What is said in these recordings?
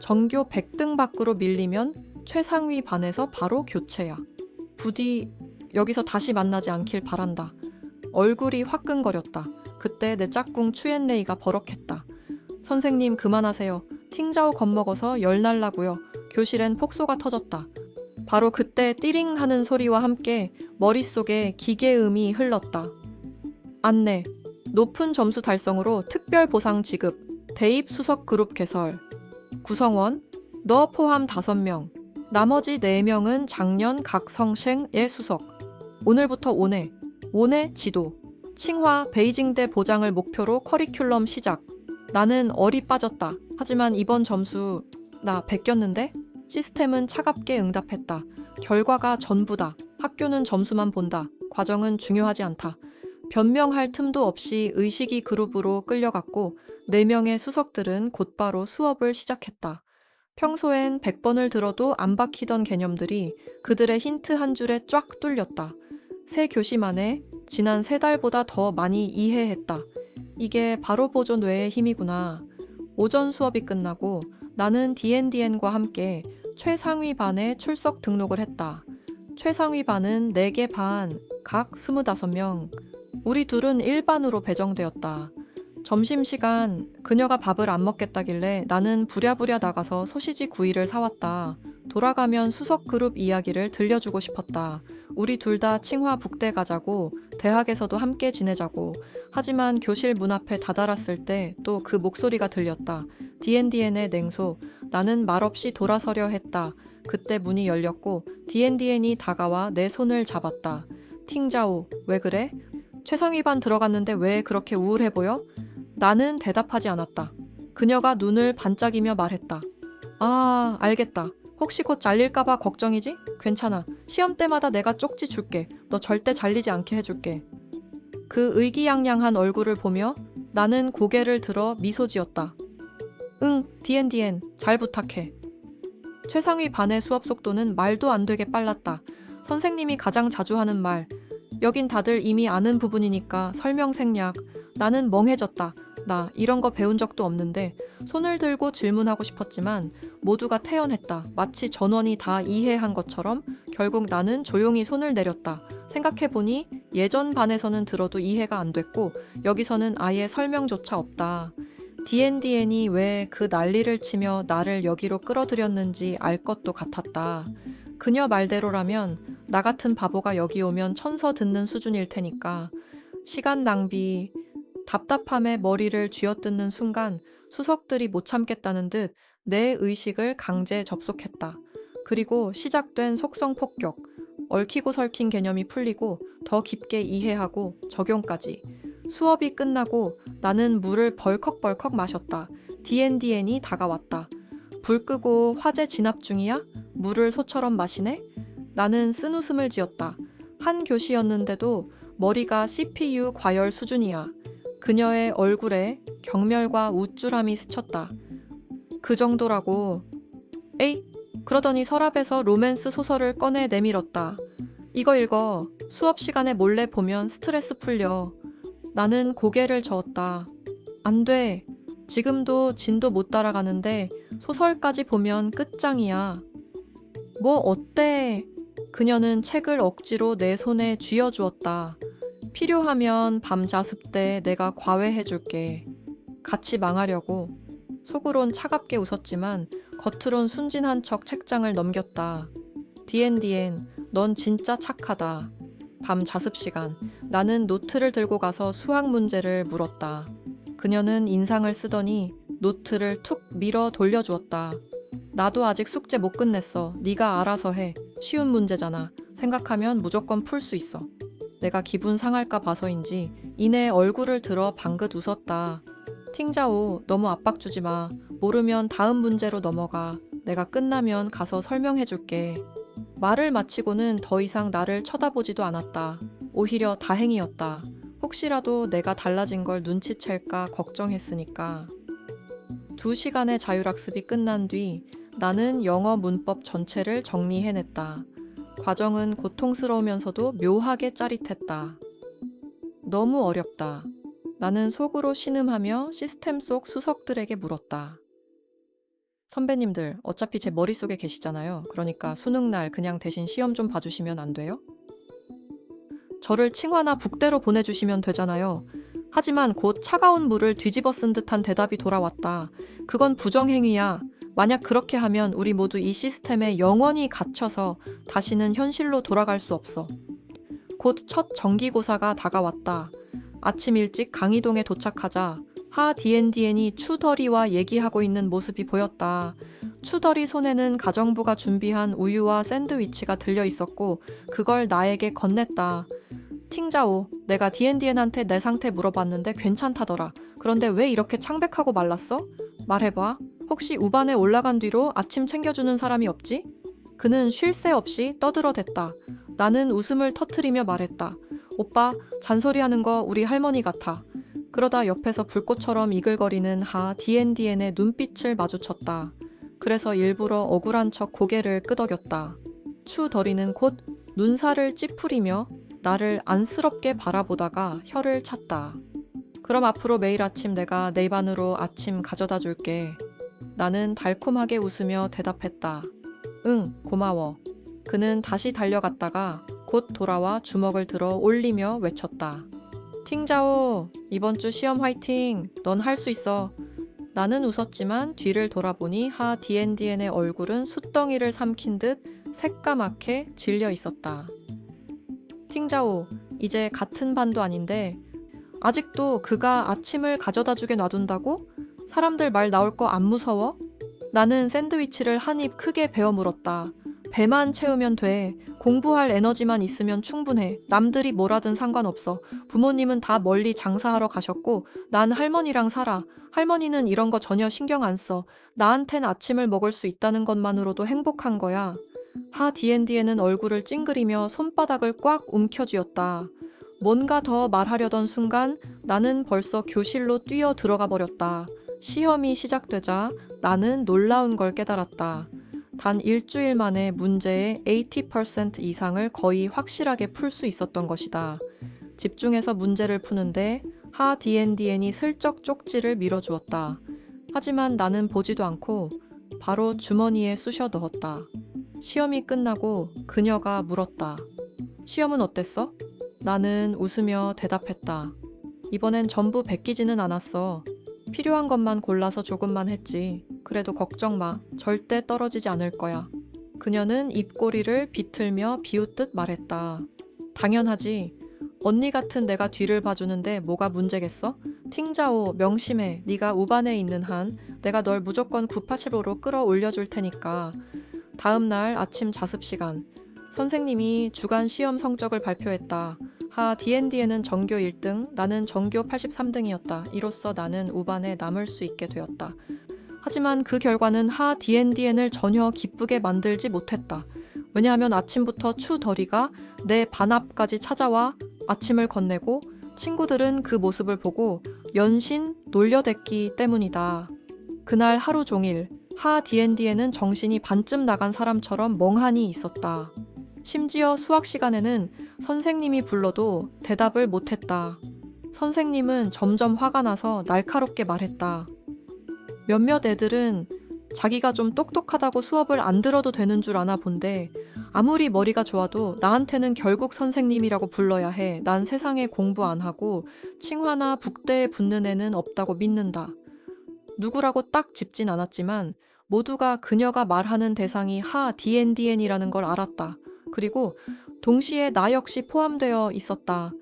전교 100등 밖으로 밀리면 최상위 반에서 바로 교체야. 부디 여기서 다시 만나지 않길 바란다. 얼굴이 화끈거렸다. 그때 내 짝꿍 추엔레이가 버럭했다. 선생님 그만하세요. 팅자오 겁먹어서 열 날라고요. 교실엔 폭소가 터졌다. 바로 그때 띠링 하는 소리와 함께 머릿속에 기계음이 흘렀다. 안내. 높은 점수 달성으로 특별 보상 지급. 대입 수석 그룹 개설. 구성원. 너 포함 5명. 나머지 4명은 작년 각 성생의 수석. 오늘부터 온해. 온해 지도. 칭화 베이징대 보장을 목표로 커리큘럼 시작. 나는 얼이 빠졌다. 하지만 이번 점수 나 베꼈는데? 시스템은 차갑게 응답했다. 결과가 전부다. 학교는 점수만 본다. 과정은 중요하지 않다. 변명할 틈도 없이 의식이 그룹으로 끌려갔고 4명의 수석들은 곧바로 수업을 시작했다. 평소엔 100번을 들어도 안 박히던 개념들이 그들의 힌트 한 줄에 쫙 뚫렸다. 새 교시 만에 지난 3달보다 더 많이 이해했다. 이게 바로 보조 뇌의 힘이구나. 오전 수업이 끝나고 나는 D&DN과 함께 최상위 반에 출석 등록을 했다. 최상위 반은 4개 반, 각 25명. 우리 둘은 1반으로 배정되었다. 점심시간 그녀가 밥을 안 먹겠다길래 나는 부랴부랴 나가서 소시지 구이를 사왔다. 돌아가면 수석 그룹 이야기를 들려주고 싶었다. 우리 둘 다 칭화 북대 가자고, 대학에서도 함께 지내자고. 하지만 교실 문 앞에 다다랐을 때 또 그 목소리가 들렸다. D&DN의 냉소. 나는 말없이 돌아서려 했다. 그때 문이 열렸고 D&DN이 다가와 내 손을 잡았다. 팅자오, 왜 그래? 최상위 반 들어갔는데 왜 그렇게 우울해 보여? 나는 대답하지 않았다. 그녀가 눈을 반짝이며 말했다. 아, 알겠다. 혹시 곧 잘릴까봐 걱정이지? 괜찮아. 시험 때마다 내가 쪽지 줄게. 너 절대 잘리지 않게 해줄게. 그 의기양양한 얼굴을 보며 나는 고개를 들어 미소 지었다. 응, D&DN, 잘 부탁해. 최상위 반의 수업 속도는 말도 안 되게 빨랐다. 선생님이 가장 자주 하는 말. 여긴 다들 이미 아는 부분이니까 설명 생략. 나는 멍해졌다. 나 이런 거 배운 적도 없는데 손을 들고 질문하고 싶었지만 모두가 태연했다. 마치 전원이 다 이해한 것처럼. 결국 나는 조용히 손을 내렸다. 생각해보니 예전 반에서는 들어도 이해가 안 됐고 여기서는 아예 설명조차 없다. D&DN이 왜 그 난리를 치며 나를 여기로 끌어들였는지 알 것도 같았다. 그녀 말대로라면 나 같은 바보가 여기 오면 천서 듣는 수준일 테니까. 시간 낭비. 답답함에 머리를 쥐어뜯는 순간 수석들이 못 참겠다는 듯 내 의식을 강제 접속했다. 그리고 시작된 속성 폭격. 얽히고 설킨 개념이 풀리고 더 깊게 이해하고 적용까지. 수업이 끝나고 나는 물을 벌컥벌컥 마셨다. D&DN이 다가왔다. 불 끄고 화재 진압 중이야? 물을 소처럼 마시네? 나는 쓴웃음을 지었다. 한 교시였는데도 머리가 CPU 과열 수준이야. 그녀의 얼굴에 경멸과 우쭐함이 스쳤다. 그 정도라고. 에이? 그러더니 서랍에서 로맨스 소설을 꺼내 내밀었다. 이거 읽어. 수업 시간에 몰래 보면 스트레스 풀려. 나는 고개를 저었다. 안 돼. 지금도 진도 못 따라가는데 소설까지 보면 끝장이야. 뭐 어때? 그녀는 책을 억지로 내 손에 쥐어주었다. 필요하면 밤 자습 때 내가 과외해줄게. 같이 망하려고. 속으론 차갑게 웃었지만 겉으론 순진한 척 책장을 넘겼다. D&DN, 넌 진짜 착하다. 밤 자습 시간, 나는 노트를 들고 가서 수학 문제를 물었다. 그녀는 인상을 쓰더니 노트를 툭 밀어 돌려주었다. 나도 아직 숙제 못 끝냈어. 네가 알아서 해. 쉬운 문제잖아. 생각하면 무조건 풀 수 있어. 내가 기분 상할까 봐서인지 이내 얼굴을 들어 방긋 웃었다. 팅자오, 너무 압박 주지 마. 모르면 다음 문제로 넘어가. 내가 끝나면 가서 설명해줄게. 말을 마치고는 더 이상 나를 쳐다보지도 않았다. 오히려 다행이었다. 혹시라도 내가 달라진 걸 눈치챌까 걱정했으니까. 2시간의 자율학습이 끝난 뒤 나는 영어 문법 전체를 정리해냈다. 과정은 고통스러우면서도 묘하게 짜릿했다. 너무 어렵다. 나는 속으로 신음하며 시스템 속 수석들에게 물었다. 선배님들, 어차피 제 머릿속에 계시잖아요. 그러니까 수능날 그냥 대신 시험 좀 봐주시면 안 돼요? 저를 칭화나 북대로 보내주시면 되잖아요. 하지만 곧 차가운 물을 뒤집어 쓴 듯한 대답이 돌아왔다. 그건 부정행위야. 만약 그렇게 하면 우리 모두 이 시스템에 영원히 갇혀서 다시는 현실로 돌아갈 수 없어. 곧 첫 정기고사가 다가왔다. 아침 일찍 강의동에 도착하자 하 DNDN이 추더리와 얘기하고 있는 모습이 보였다. 추더리 손에는 가정부가 준비한 우유와 샌드위치가 들려 있었고 그걸 나에게 건넸다. 팅자오, 내가 DNDN한테 내 상태 물어봤는데 괜찮다더라. 그런데 왜 이렇게 창백하고 말랐어? 말해봐. 혹시 우반에 올라간 뒤로 아침 챙겨주는 사람이 없지? 그는 쉴 새 없이 떠들어댔다. 나는 웃음을 터트리며 말했다. 오빠, 잔소리하는 거 우리 할머니 같아. 그러다 옆에서 불꽃처럼 이글거리는 하 DNDN의 눈빛을 마주쳤다. 그래서 일부러 억울한 척 고개를 끄덕였다. 추더리는 곧 눈살을 찌푸리며 나를 안쓰럽게 바라보다가 혀를 찼다. 그럼 앞으로 매일 아침 내가 내 반으로 아침 가져다 줄게. 나는 달콤하게 웃으며 대답했다. 응, 고마워. 그는 다시 달려갔다가 곧 돌아와 주먹을 들어 올리며 외쳤다. 팅자오, 이번 주 시험 화이팅! 넌 할 수 있어. 나는 웃었지만 뒤를 돌아보니 하 DNDN의 얼굴은 숫덩이를 삼킨 듯 새까맣게 질려 있었다. 팅자오, 이제 같은 반도 아닌데 아직도 그가 아침을 가져다 주게 놔둔다고? 사람들 말 나올 거 안 무서워? 나는 샌드위치를 한 입 크게 베어 물었다. 배만 채우면 돼. 공부할 에너지만 있으면 충분해. 남들이 뭐라든 상관없어. 부모님은 다 멀리 장사하러 가셨고 난 할머니랑 살아. 할머니는 이런 거 전혀 신경 안 써. 나한텐 아침을 먹을 수 있다는 것만으로도 행복한 거야. 하 DND에는 얼굴을 찡그리며 손바닥을 꽉 움켜쥐었다. 뭔가 더 말하려던 순간 나는 벌써 교실로 뛰어 들어가 버렸다. 시험이 시작되자 나는 놀라운 걸 깨달았다. 단 일주일 만에 문제의 80% 이상을 거의 확실하게 풀 수 있었던 것이다. 집중해서 문제를 푸는데 하 DNDN이 슬쩍 쪽지를 밀어주었다. 하지만 나는 보지도 않고 바로 주머니에 쑤셔 넣었다. 시험이 끝나고 그녀가 물었다. 시험은 어땠어? 나는 웃으며 대답했다. 이번엔 전부 베끼지는 않았어. 필요한 것만 골라서 조금만 했지. 그래도 걱정 마. 절대 떨어지지 않을 거야. 그녀는 입꼬리를 비틀며 비웃듯 말했다. 당연하지. 언니 같은 내가 뒤를 봐주는데 뭐가 문제겠어? 팅자오, 명심해. 네가 우반에 있는 한 내가 널 무조건 985로 끌어올려줄 테니까. 다음 날 아침 자습 시간. 선생님이 주간 시험 성적을 발표했다. 하 DND에는 전교 1등, 나는 전교 83등이었다. 이로써 나는 우반에 남을 수 있게 되었다. 하지만 그 결과는 하 DNDN을 전혀 기쁘게 만들지 못했다. 왜냐하면 아침부터 추더리가 내 반 앞까지 찾아와 아침을 건네고 친구들은 그 모습을 보고 연신 놀려댔기 때문이다. 그날 하루 종일 하 DND에는 정신이 반쯤 나간 사람처럼 멍하니 있었다. 심지어 수학 시간에는 선생님이 불러도 대답을 못했다. 선생님은 점점 화가 나서 날카롭게 말했다. 몇몇 애들은 자기가 좀 똑똑하다고 수업을 안 들어도 되는 줄 아나 본데 아무리 머리가 좋아도 나한테는 결국 선생님이라고 불러야 해. 난 세상에 공부 안 하고 칭화나 북대에 붙는 애는 없다고 믿는다. 누구라고 딱 짚진 않았지만 모두가 그녀가 말하는 대상이 하 DNDN이라는 걸 알았다. 그리고 동시에 나 역시 포함되어 있었다.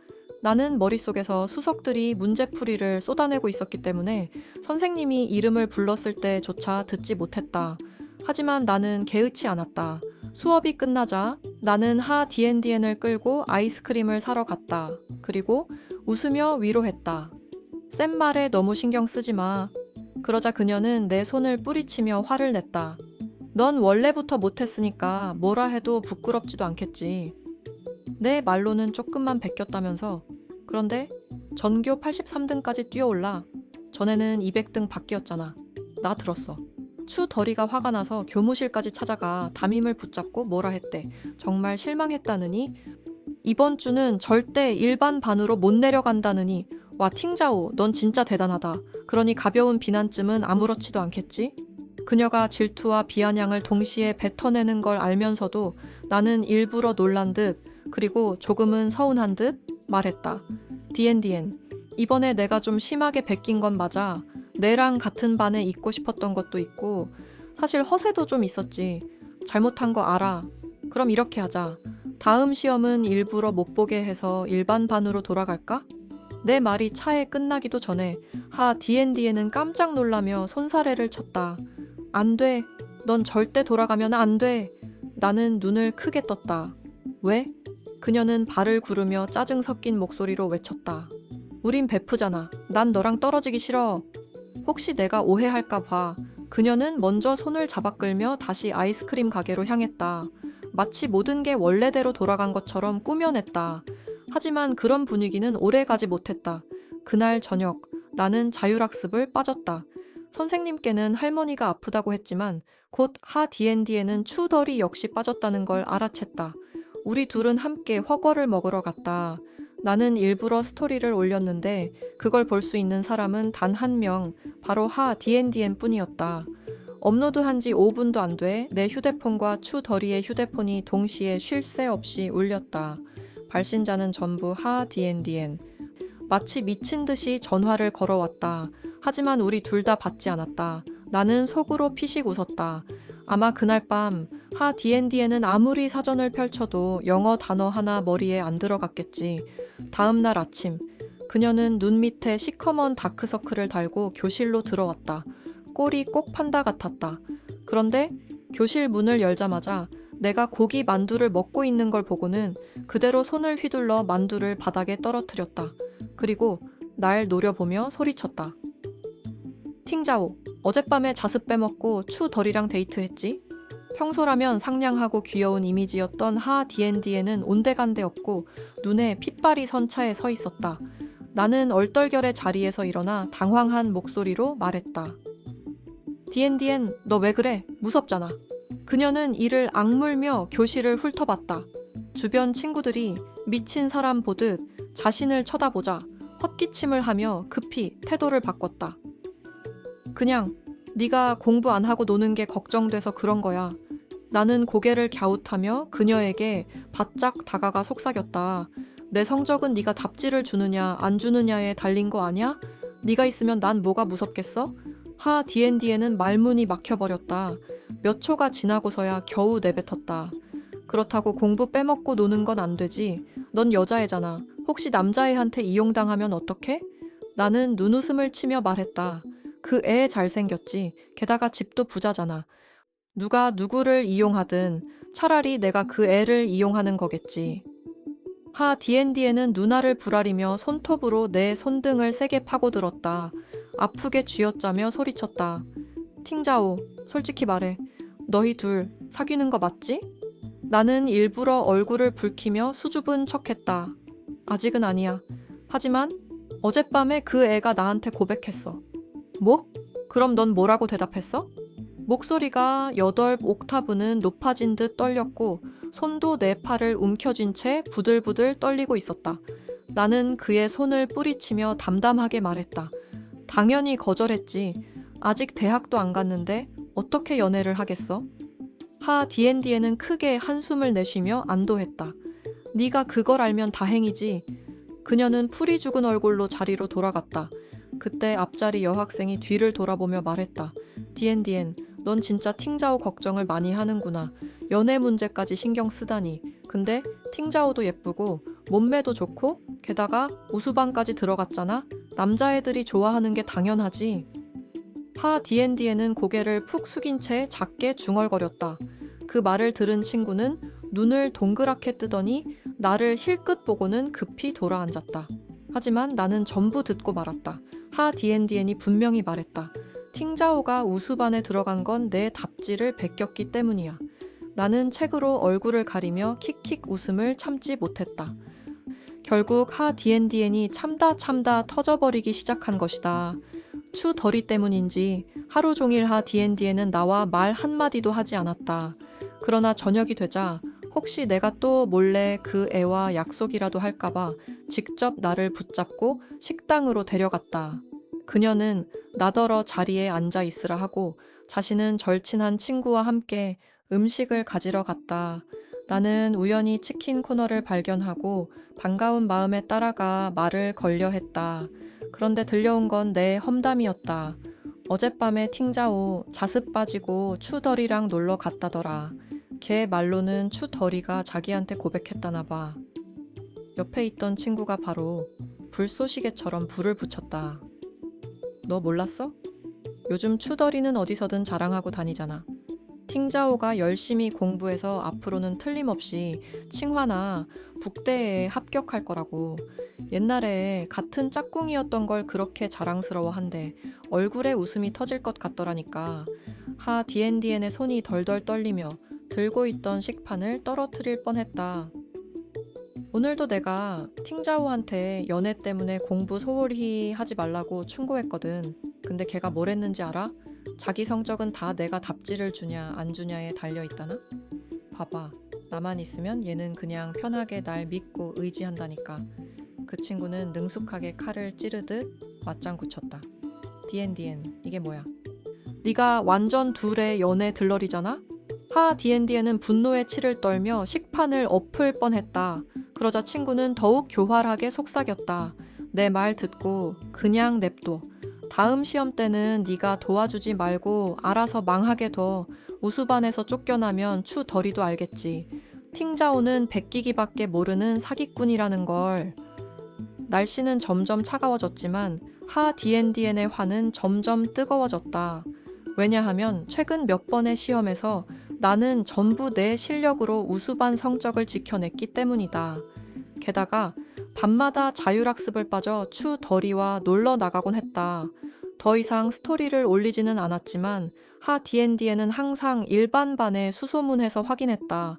나는 머릿속에서 수석들이 문제풀이를 쏟아내고 있었기 때문에 선생님이 이름을 불렀을 때조차 듣지 못했다. 하지만 나는 개의치 않았다. 수업이 끝나자 나는 하 DNDN을 끌고 아이스크림을 사러 갔다. 그리고 웃으며 위로했다. 센 말에 너무 신경 쓰지 마. 그러자 그녀는 내 손을 뿌리치며 화를 냈다. 넌 원래부터 못했으니까 뭐라 해도 부끄럽지도 않겠지. 내 말로는 조금만 베꼈다면서. 그런데 전교 83등까지 뛰어올라. 전에는 200등 밖이었잖아. 나 들었어. 추더리가 화가 나서 교무실까지 찾아가 담임을 붙잡고 뭐라 했대. 정말 실망했다느니 이번 주는 절대 일반 반으로 못 내려간다느니. 와 팅자오, 넌 진짜 대단하다. 그러니 가벼운 비난쯤은 아무렇지도 않겠지? 그녀가 질투와 비아냥을 동시에 뱉어내는 걸 알면서도 나는 일부러 놀란 듯 그리고 조금은 서운한 듯 말했다. 디엔디엔, 이번에 내가 좀 심하게 베낀 건 맞아. 내랑 같은 반에 있고 싶었던 것도 있고 사실 허세도 좀 있었지. 잘못한 거 알아. 그럼 이렇게 하자. 다음 시험은 일부러 못 보게 해서 일반 반으로 돌아갈까? 내 말이 차에 끝나기도 전에 디엔디에는 깜짝 놀라며 손사래를 쳤다. 안 돼. 넌 절대 돌아가면 안 돼. 나는 눈을 크게 떴다. 왜? 그녀는 발을 구르며 짜증 섞인 목소리로 외쳤다. 우린 베프잖아. 난 너랑 떨어지기 싫어. 혹시 내가 오해할까 봐. 그녀는 먼저 손을 잡아 끌며 다시 아이스크림 가게로 향했다. 마치 모든 게 원래대로 돌아간 것처럼 꾸며냈다. 하지만 그런 분위기는 오래 가지 못했다. 그날 저녁, 나는 자율학습을 빠졌다. 선생님께는 할머니가 아프다고 했지만 곧 디엔디에는 추덜이 역시 빠졌다는 걸 알아챘다. 우리 둘은 함께 훠궈를 먹으러 갔다. 나는 일부러 스토리를 올렸는데 그걸 볼 수 있는 사람은 단 한 명, 바로 디엔디엔 뿐이었다. 업로드한 지 5분도 안 돼 내 휴대폰과 추덜이의 휴대폰이 동시에 쉴 새 없이 울렸다. 발신자는 전부 디엔디엔. 마치 미친 듯이 전화를 걸어왔다. 하지만 우리 둘 다 받지 않았다. 나는 속으로 피식 웃었다. 아마 그날 밤 디엔디에는 아무리 사전을 펼쳐도 영어 단어 하나 머리에 안 들어갔겠지. 다음 날 아침, 그녀는 눈 밑에 시커먼 다크서클을 달고 교실로 들어왔다. 꼴이 꼭 판다 같았다. 그런데 교실 문을 열자마자 내가 고기 만두를 먹고 있는 걸 보고는 그대로 손을 휘둘러 만두를 바닥에 떨어뜨렸다. 그리고 날 노려보며 소리쳤다. 팅자오, 어젯밤에 자습 빼먹고 추덜이랑 데이트했지? 평소라면 상냥하고 귀여운 이미지였던 디엔디에는 온데간데 없고 눈에 핏발이 선 차에 서 있었다. 나는 얼떨결에 자리에서 일어나 당황한 목소리로 말했다. 디엔디엔, 너 왜 그래? 무섭잖아. 그녀는 이를 악물며 교실을 훑어봤다. 주변 친구들이 미친 사람 보듯 자신을 쳐다보자 헛기침을 하며 급히 태도를 바꿨다. 그냥 네가 공부 안 하고 노는 게 걱정돼서 그런 거야. 나는 고개를 갸웃하며 그녀에게 바짝 다가가 속삭였다. 내 성적은 네가 답지를 주느냐 안 주느냐에 달린 거 아냐? 네가 있으면 난 뭐가 무섭겠어? 디엔디에는 말문이 막혀버렸다. 몇 초가 지나고서야 겨우 내뱉었다. 그렇다고 공부 빼먹고 노는 건 안 되지. 넌 여자애잖아. 혹시 남자애한테 이용당하면 어떡해? 나는 눈웃음을 치며 말했다. 그 애 잘생겼지. 게다가 집도 부자잖아. 누가 누구를 이용하든 차라리 내가 그 애를 이용하는 거겠지. 디엔디에는 눈알을 부라리며 손톱으로 내 손등을 세게 파고들었다. 아프게 쥐어짜며 소리쳤다. 팅자오, 솔직히 말해. 너희 둘 사귀는 거 맞지? 나는 일부러 얼굴을 붉히며 수줍은 척했다. 아직은 아니야. 하지만 어젯밤에 그 애가 나한테 고백했어. 뭐? 그럼 넌 뭐라고 대답했어? 목소리가 8옥타브는 높아진 듯 떨렸고 손도 내 팔을 움켜쥔 채 부들부들 떨리고 있었다. 나는 그의 손을 뿌리치며 담담하게 말했다. 당연히 거절했지. 아직 대학도 안 갔는데 어떻게 연애를 하겠어? 디엔디에는 크게 한숨을 내쉬며 안도했다. 네가 그걸 알면 다행이지. 그녀는 풀이 죽은 얼굴로 자리로 돌아갔다. 그때 앞자리 여학생이 뒤를 돌아보며 말했다. 디엔디엔, 넌 진짜 팅자오 걱정을 많이 하는구나. 연애 문제까지 신경 쓰다니. 근데 팅자오도 예쁘고 몸매도 좋고 게다가 우수반까지 들어갔잖아. 남자애들이 좋아하는 게 당연하지. 디엔디에는 고개를 푹 숙인 채 작게 중얼거렸다. 그 말을 들은 친구는 눈을 동그랗게 뜨더니 나를 힐끗 보고는 급히 돌아앉았다. 하지만 나는 전부 듣고 말았다. 디엔디엔이 분명히 말했다. 팅자오가 우수반에 들어간 건 내 답지를 베꼈기 때문이야. 나는 책으로 얼굴을 가리며 킥킥 웃음을 참지 못했다. 결국 디엔디엔이 참다 터져버리기 시작한 것이다. 추덜이 때문인지 하루 종일 디엔디엔은 나와 말 한마디도 하지 않았다. 그러나 저녁이 되자 혹시 내가 또 몰래 그 애와 약속이라도 할까봐 직접 나를 붙잡고 식당으로 데려갔다. 그녀는 나더러 자리에 앉아 있으라 하고 자신은 절친한 친구와 함께 음식을 가지러 갔다. 나는 우연히 치킨 코너를 발견하고 반가운 마음에 따라가 말을 걸려 했다. 그런데 들려온 건 내 험담이었다. 어젯밤에 팅자오 자습 빠지고 추덜이랑 놀러 갔다더라. 걔 말로는 추덜이가 자기한테 고백했다나 봐. 옆에 있던 친구가 바로 불쏘시개처럼 불을 붙였다. 너 몰랐어? 요즘 추덜이는 어디서든 자랑하고 다니잖아. 팅자오가 열심히 공부해서 앞으로는 틀림없이 칭화나 북대에 합격할 거라고. 옛날에 같은 짝꿍이었던 걸 그렇게 자랑스러워한대. 얼굴에 웃음이 터질 것 같더라니까. 하 디엔디엔의 손이 덜덜 떨리며 들고 있던 식판을 떨어뜨릴 뻔했다. 오늘도 내가 팅자오한테 연애 때문에 공부 소홀히 하지 말라고 충고했거든. 근데 걔가 뭘 했는지 알아? 자기 성적은 다 내가 답지를 주냐 안 주냐에 달려있다나? 봐봐. 나만 있으면 얘는 그냥 편하게 날 믿고 의지한다니까. 그 친구는 능숙하게 칼을 찌르듯 맞장구 쳤다. 디엔디엔 이게 뭐야? 네가 완전 둘의 연애 들러리잖아? 하 디엔디엔은 분노의 치를 떨며 식판을 엎을 뻔했다. 그러자 친구는 더욱 교활하게 속삭였다. 내 말 듣고 그냥 냅둬. 다음 시험 때는 네가 도와주지 말고 알아서 망하게 둬. 우수반에서 쫓겨나면 추덜이도 알겠지. 팅자오는 베끼기밖에 모르는 사기꾼이라는 걸. 날씨는 점점 차가워졌지만 하 디엔디엔의 화는 점점 뜨거워졌다. 왜냐하면 최근 몇 번의 시험에서 나는 전부 내 실력으로 우수반 성적을 지켜냈기 때문이다. 게다가 밤마다 자율학습을 빠져 추덜이와 놀러 나가곤 했다. 더 이상 스토리를 올리지는 않았지만 하 디엔디에는 항상 일반반에 수소문해서 확인했다.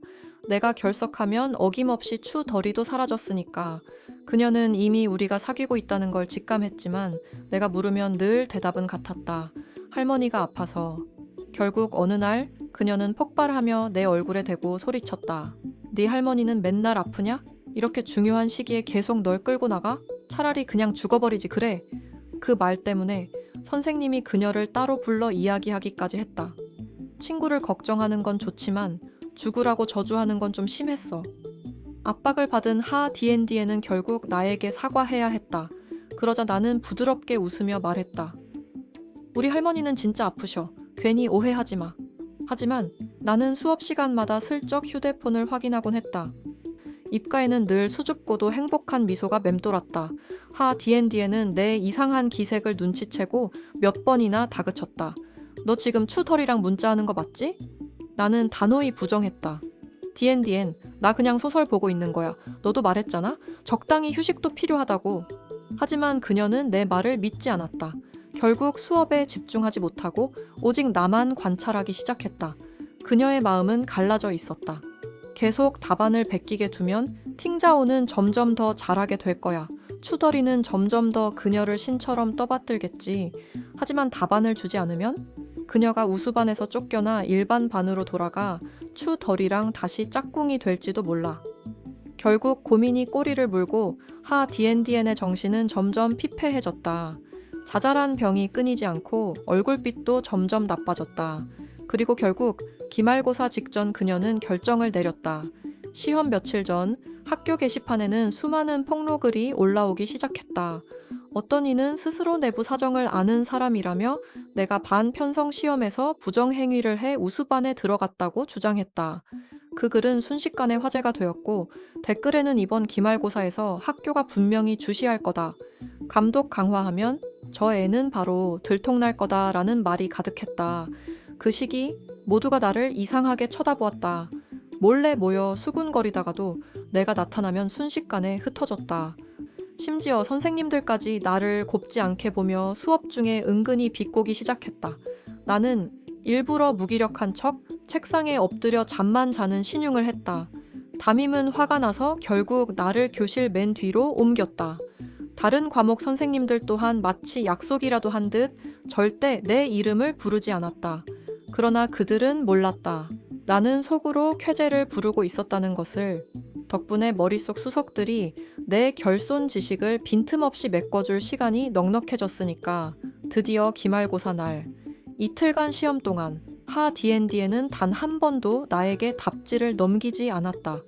내가 결석하면 어김없이 추덜이도 사라졌으니까. 그녀는 이미 우리가 사귀고 있다는 걸 직감했지만 내가 물으면 늘 대답은 같았다. 할머니가 아파서. 결국 어느 날 그녀는 폭발하며 내 얼굴에 대고 소리쳤다. 네 할머니는 맨날 아프냐? 이렇게 중요한 시기에 계속 널 끌고 나가? 차라리 그냥 죽어버리지 그래. 그 말 때문에 선생님이 그녀를 따로 불러 이야기하기까지 했다. 친구를 걱정하는 건 좋지만 죽으라고 저주하는 건 좀 심했어. 압박을 받은 하 디엔디에는 결국 나에게 사과해야 했다. 그러자 나는 부드럽게 웃으며 말했다. 우리 할머니는 진짜 아프셔. 괜히 오해하지 마. 하지만 나는 수업 시간마다 슬쩍 휴대폰을 확인하곤 했다. 입가에는 늘 수줍고도 행복한 미소가 맴돌았다. 하 디엔디에는 내 이상한 기색을 눈치채고 몇 번이나 다그쳤다. 너 지금 추덜이랑 문자하는 거 맞지? 나는 단호히 부정했다. 디엔디엔, 나 그냥 소설 보고 있는 거야. 너도 말했잖아? 적당히 휴식도 필요하다고. 하지만 그녀는 내 말을 믿지 않았다. 결국 수업에 집중하지 못하고 오직 나만 관찰하기 시작했다. 그녀의 마음은 갈라져 있었다. 계속 답안을 베끼게 두면 팅자오는 점점 더 잘하게 될 거야. 추덜이는 점점 더 그녀를 신처럼 떠받들겠지. 하지만 답안을 주지 않으면 그녀가 우수반에서 쫓겨나 일반반으로 돌아가 추덜이랑 다시 짝꿍이 될지도 몰라. 결국 고민이 꼬리를 물고 하 디엔디엔의 정신은 점점 피폐해졌다. 자잘한 병이 끊이지 않고 얼굴빛도 점점 나빠졌다. 그리고 결국 기말고사 직전 그녀는 결정을 내렸다. 시험 며칠 전 학교 게시판에는 수많은 폭로글이 올라오기 시작했다. 어떤 이는 스스로 내부 사정을 아는 사람이라며 내가 반편성 시험에서 부정행위를 해 우수반에 들어갔다고 주장했다. 그 글은 순식간에 화제가 되었고 댓글에는 이번 기말고사에서 학교가 분명히 주시할 거다. 감독 강화하면 저 애는 바로 들통날 거다라는 말이 가득했다. 그 시기 모두가 나를 이상하게 쳐다보았다. 몰래 모여 수군거리다가도 내가 나타나면 순식간에 흩어졌다. 심지어 선생님들까지 나를 곱지 않게 보며 수업 중에 은근히 비꼬기 시작했다. 나는 일부러 무기력한 척 책상에 엎드려 잠만 자는 신용을 했다. 담임은 화가 나서 결국 나를 교실 맨 뒤로 옮겼다. 다른 과목 선생님들 또한 마치 약속이라도 한 듯 절대 내 이름을 부르지 않았다. 그러나 그들은 몰랐다. 나는 속으로 쾌재를 부르고 있었다는 것을. 덕분에 머릿속 수석들이 내 결손 지식을 빈틈없이 메꿔줄 시간이 넉넉해졌으니까. 드디어 기말고사 날. 이틀간 시험 동안 하 D&D에는 단 한 번도 나에게 답지를 넘기지 않았다.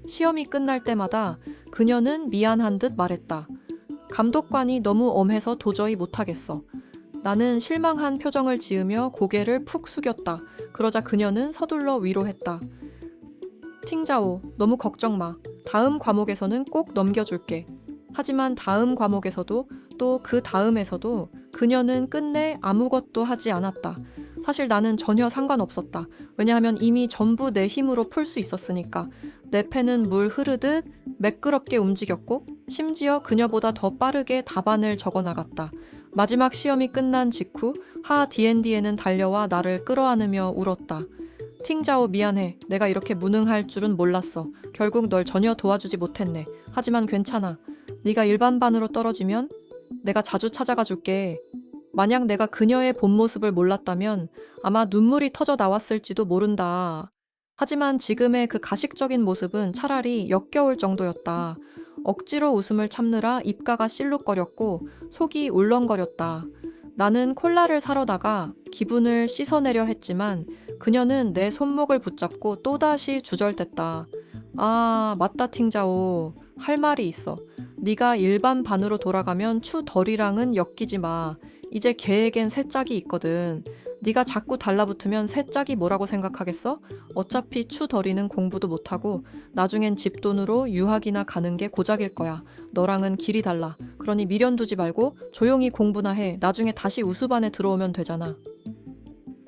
시험이 끝날 때마다 그녀는 미안한 듯 말했다. 감독관이 너무 엄해서 도저히 못하겠어. 나는 실망한 표정을 지으며 고개를 푹 숙였다. 그러자 그녀는 서둘러 위로했다. 팅자오, 너무 걱정 마. 다음 과목에서는 꼭 넘겨줄게. 하지만 다음 과목에서도 또 그 다음에서도 그녀는 끝내 아무것도 하지 않았다. 사실 나는 전혀 상관없었다. 왜냐하면 이미 전부 내 힘으로 풀 수 있었으니까. 내 펜은 물 흐르듯 매끄럽게 움직였고 심지어 그녀보다 더 빠르게 답안을 적어나갔다. 마지막 시험이 끝난 직후 하 D&D에는 달려와 나를 끌어안으며 울었다. 팅자오 미안해. 내가 이렇게 무능할 줄은 몰랐어. 결국 널 전혀 도와주지 못했네. 하지만 괜찮아. 네가 일반반으로 떨어지면 내가 자주 찾아가 줄게. 만약 내가 그녀의 본 모습을 몰랐다면 아마 눈물이 터져 나왔을지도 모른다. 하지만 지금의 그 가식적인 모습은 차라리 역겨울 정도였다. 억지로 웃음을 참느라 입가가 실룩거렸고 속이 울렁거렸다. 나는 콜라를 사러 다가 기분을 씻어내려 했지만 그녀는 내 손목을 붙잡고 또다시 주절댔다. 아, 맞다 팅자오. 할 말이 있어. 네가 일반 반으로 돌아가면 추덜이랑은 엮이지 마. 이제 걔에겐 새 짝이 있거든. 네가 자꾸 달라붙으면 새 짝이 뭐라고 생각하겠어? 어차피 추덜이는 공부도 못하고 나중엔 집돈으로 유학이나 가는 게 고작일 거야. 너랑은 길이 달라. 그러니 미련 두지 말고 조용히 공부나 해. 나중에 다시 우수반에 들어오면 되잖아.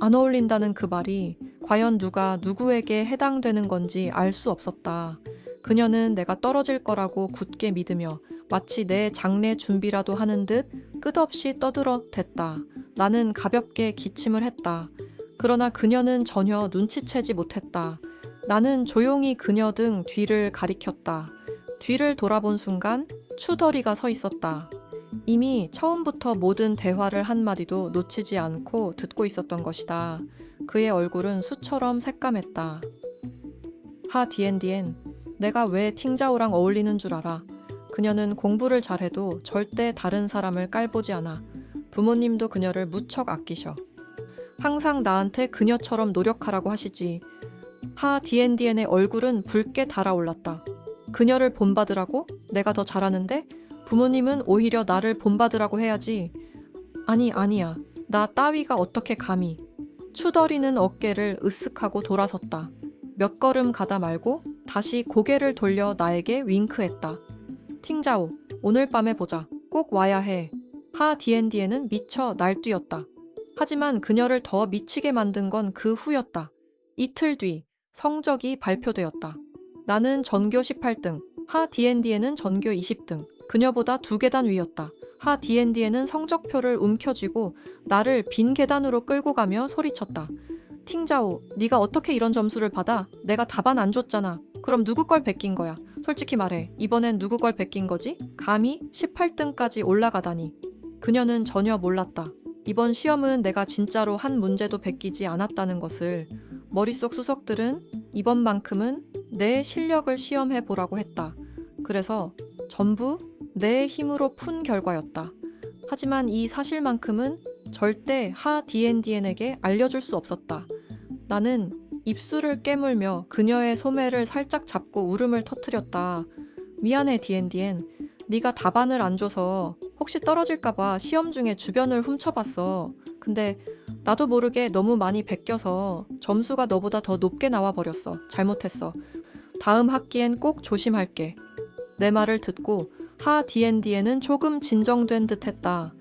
안 어울린다는 그 말이 과연 누가 누구에게 해당되는 건지 알 수 없었다. 그녀는 내가 떨어질 거라고 굳게 믿으며 마치 내 장례 준비라도 하는 듯 끝없이 떠들어댔다. 나는 가볍게 기침을 했다. 그러나 그녀는 전혀 눈치채지 못했다. 나는 조용히 그녀 등 뒤를 가리켰다. 뒤를 돌아본 순간 추덜이가 서 있었다. 이미 처음부터 모든 대화를 한마디도 놓치지 않고 듣고 있었던 것이다. 그의 얼굴은 수처럼 새까맸다. 하 D&D엔 내가 왜 팅자오랑 어울리는 줄 알아. 그녀는 공부를 잘해도 절대 다른 사람을 깔보지 않아. 부모님도 그녀를 무척 아끼셔. 항상 나한테 그녀처럼 노력하라고 하시지. 하 D&D엔의 얼굴은 붉게 달아올랐다. 그녀를 본받으라고? 내가 더 잘하는데? 부모님은 오히려 나를 본받으라고 해야지. 아니야. 나 따위가 어떻게 감히. 추덜이는 어깨를 으쓱하고 돌아섰다. 몇 걸음 가다 말고 다시 고개를 돌려 나에게 윙크했다. 팅자오, 오늘 밤에 보자. 꼭 와야 해. 하 D&D에는 미쳐 날뛰었다. 하지만 그녀를 더 미치게 만든 건 그 후였다. 이틀 뒤 성적이 발표되었다. 나는 전교 18등, 하 D&D에는 전교 20등. 그녀보다 2계단 위였다. 하 D&D에는 성적표를 움켜쥐고 나를 빈 계단으로 끌고 가며 소리쳤다. 팅자오, 네가 어떻게 이런 점수를 받아? 내가 답안 안 줬잖아. 그럼 누구 걸 베낀 거야? 솔직히 말해. 이번엔 누구 걸 베낀 거지? 감히 18등까지 올라가다니. 그녀는 전혀 몰랐다. 이번 시험은 내가 진짜로 한 문제도 베끼지 않았다는 것을. 머릿속 수석들은 이번만큼은 내 실력을 시험해 보라고 했다. 그래서 전부 내 힘으로 푼 결과였다. 하지만 이 사실만큼은 절대 하 D&D엔에게 알려줄 수 없었다. 나는 입술을 깨물며 그녀의 소매를 살짝 잡고 울음을 터뜨렸다. 미안해 D&D엔. 네가 답안을 안 줘서 혹시 떨어질까봐 시험 중에 주변을 훔쳐봤어. 근데 나도 모르게 너무 많이 베껴서 점수가 너보다 더 높게 나와버렸어. 잘못했어. 다음 학기엔 꼭 조심할게. 내 말을 듣고 하 D&D에는 조금 진정된 듯 했다.